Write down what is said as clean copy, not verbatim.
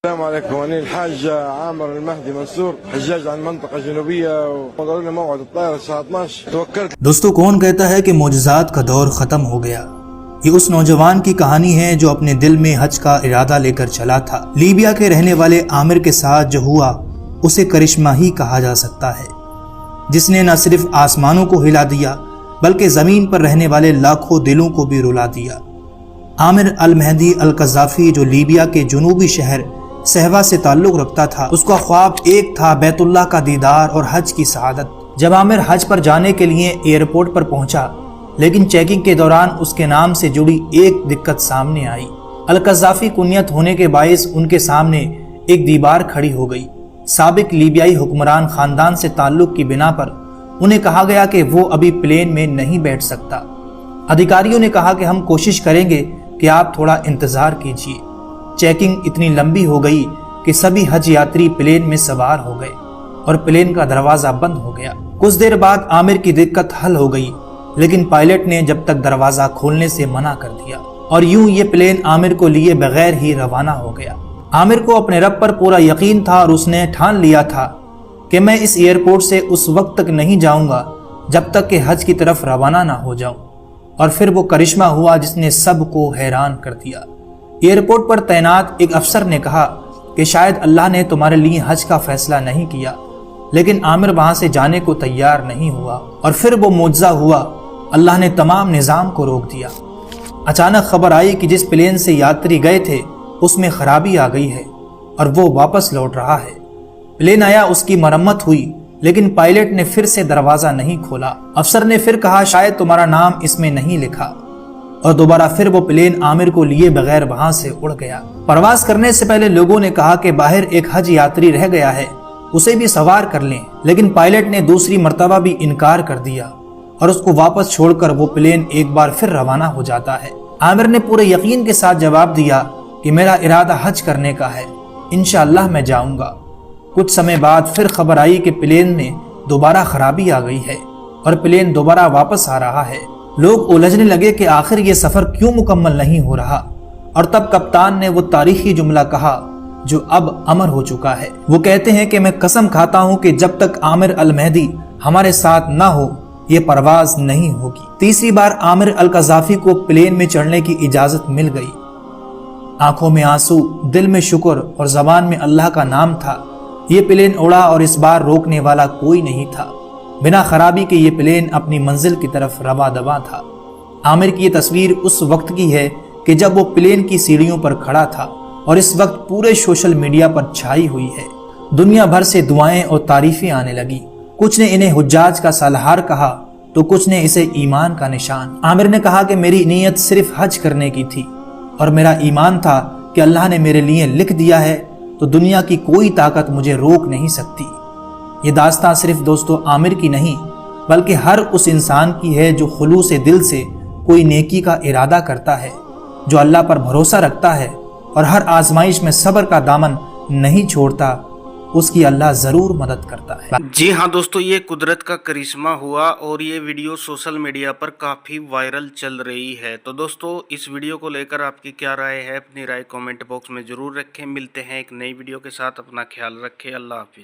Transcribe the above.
السلام عليكم. أنا الحاج عامر المهدي منصور حجاج عن منطقة جنوبية وقالوا لنا موعد الطائرة الساعة 12 توكلت. دوستو کون کہتا ہے کہ معجزات کا دور ختم ہو گیا؟ یہ اس نوجوان کی کہانی ہے جو اپنے دل میں حج کا ارادہ لے کر چلا تھا۔ لیبیا کے رہنے والے عامر کے ساتھ جو ہوا اسے کرشمہ ہی کہا جا سکتا ہے، جس نے نہ صرف آسمانوں کو ہلا دیا بلکہ زمین پر رہنے والے لاکھوں دلوں کو بھی رلا دیا۔ عامر المہدی القذافی جو لیبیا کے جنوبی شہر صہوا سے تعلق رکھتا تھا، اس کا خواب ایک تھا، بیت اللہ کا دیدار اور حج کی سعادت۔ جب عامر حج پر جانے کے لیے ایئرپورٹ پر پہنچا، لیکن چیکنگ کے دوران اس کے نام سے جڑی ایک دقت سامنے آئی۔ القذافی کنیت ہونے کے باعث ان کے سامنے ایک دیوار کھڑی ہو گئی۔ سابق لیبیائی حکمران خاندان سے تعلق کی بنا پر انہیں کہا گیا کہ وہ ابھی پلین میں نہیں بیٹھ سکتا۔ ادھیکاریوں نے کہا کہ ہم کوشش کریں گے کہ آپ تھوڑا انتظار کیجیے۔ چیکنگ اتنی لمبی ہو گئی کہ سبھی حج یاتری پلین میں سوار ہو گئے اور پلین کا دروازہ بند ہو گیا۔ کچھ دیر بعد عامر کی دقت حل ہو گئی، لیکن پائلٹ نے جب تک دروازہ کھولنے سے منع کر دیا اور یوں یہ پلین عامر کو لیے بغیر ہی روانہ ہو گیا۔ عامر کو اپنے رب پر پورا یقین تھا اور اس نے ٹھان لیا تھا کہ میں اس ایئرپورٹ سے اس وقت تک نہیں جاؤں گا جب تک کہ حج کی طرف روانہ نہ ہو جاؤں۔ اور پھر وہ کرشمہ ہوا جس نے سب کو حیران کر دیا۔ ایئرپورٹ پر تعینات ایک افسر نے کہا کہ شاید اللہ نے تمہارے لیے حج کا فیصلہ نہیں کیا، لیکن عامر وہاں سے جانے کو تیار نہیں ہوا۔ اور پھر وہ معجزہ ہوا، اللہ نے تمام نظام کو روک دیا۔ اچانک خبر آئی کہ جس پلین سے یاتری گئے تھے اس میں خرابی آ گئی ہے اور وہ واپس لوٹ رہا ہے۔ پلین آیا، اس کی مرمت ہوئی، لیکن پائلٹ نے پھر سے دروازہ نہیں کھولا۔ افسر نے پھر کہا شاید تمہارا نام اس میں نہیں لکھا، اور دوبارہ پھر وہ پلین عامر کو لیے بغیر وہاں سے اڑ گیا۔ پرواز کرنے سے پہلے لوگوں نے کہا کہ باہر ایک حج یاتری رہ گیا ہے، اسے بھی سوار کر لیں، لیکن پائلٹ نے دوسری مرتبہ بھی انکار کر دیا اور اس کو واپس چھوڑ کر وہ پلین ایک بار پھر روانہ ہو جاتا ہے۔ عامر نے پورے یقین کے ساتھ جواب دیا کہ میرا ارادہ حج کرنے کا ہے، انشاءاللہ میں جاؤں گا۔ کچھ سمے بعد پھر خبر آئی کہ پلین میں دوبارہ خرابی آ گئی ہے اور پلین دوبارہ واپس آ رہا ہے۔ لوگ الجھنے لگے کہ آخر یہ سفر کیوں مکمل نہیں ہو رہا، اور تب کپتان نے وہ تاریخی جملہ کہا جو اب امر ہو چکا ہے۔ وہ کہتے ہیں کہ میں قسم کھاتا ہوں کہ جب تک عامر المہدی ہمارے ساتھ نہ ہو یہ پرواز نہیں ہوگی۔ تیسری بار عامر القذافی کو پلین میں چڑھنے کی اجازت مل گئی۔ آنکھوں میں آنسو، دل میں شکر اور زبان میں اللہ کا نام تھا۔ یہ پلین اڑا اور اس بار روکنے والا کوئی نہیں تھا۔ بنا خرابی کے یہ پلین اپنی منزل کی طرف رواں دواں تھا۔ عامر کی یہ تصویر اس وقت کی ہے کہ جب وہ پلین کی سیڑھیوں پر کھڑا تھا اور اس وقت پورے سوشل میڈیا پر چھائی ہوئی ہے۔ دنیا بھر سے دعائیں اور تعریفیں آنے لگی۔ کچھ نے انہیں حجاج کا سالہار کہا تو کچھ نے اسے ایمان کا نشان۔ عامر نے کہا کہ میری نیت صرف حج کرنے کی تھی اور میرا ایمان تھا کہ اللہ نے میرے لیے لکھ دیا ہے تو دنیا کی کوئی طاقت مجھے روک نہیں سکتی۔ یہ داستان صرف دوستو عامر کی نہیں بلکہ ہر اس انسان کی ہے جو خلوص دل سے کوئی نیکی کا ارادہ کرتا ہے، جو اللہ پر بھروسہ رکھتا ہے اور ہر آزمائش میں صبر کا دامن نہیں چھوڑتا، اس کی اللہ ضرور مدد کرتا ہے۔ جی ہاں دوستو، یہ قدرت کا کرشمہ ہوا اور یہ ویڈیو سوشل میڈیا پر کافی وائرل چل رہی ہے۔ تو دوستو اس ویڈیو کو لے کر آپ کی کیا رائے ہے؟ اپنی رائے کامنٹ باکس میں ضرور رکھیں۔ ملتے ہیں ایک نئی ویڈیو کے ساتھ، اپنا خیال رکھیں، اللہ حافظ۔